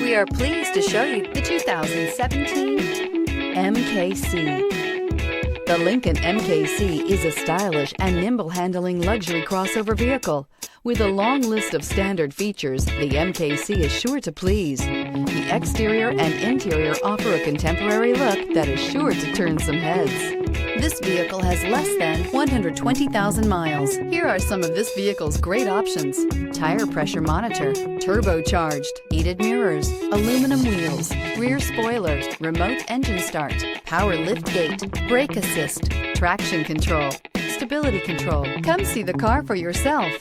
We are pleased to show you the 2017 MKC. The Lincoln MKC is a stylish and nimble-handling luxury crossover vehicle. With a long list of standard features, the MKC is sure to please. The exterior and interior offer a contemporary look that is sure to turn some heads. This vehicle has less than 120,000 miles. Here are some of this vehicle's great options: tire pressure monitor, turbocharged, heated mirrors, aluminum wheels, rear spoiler, remote engine start, power lift gate, brake assist, traction control, stability control. Come see the car for yourself.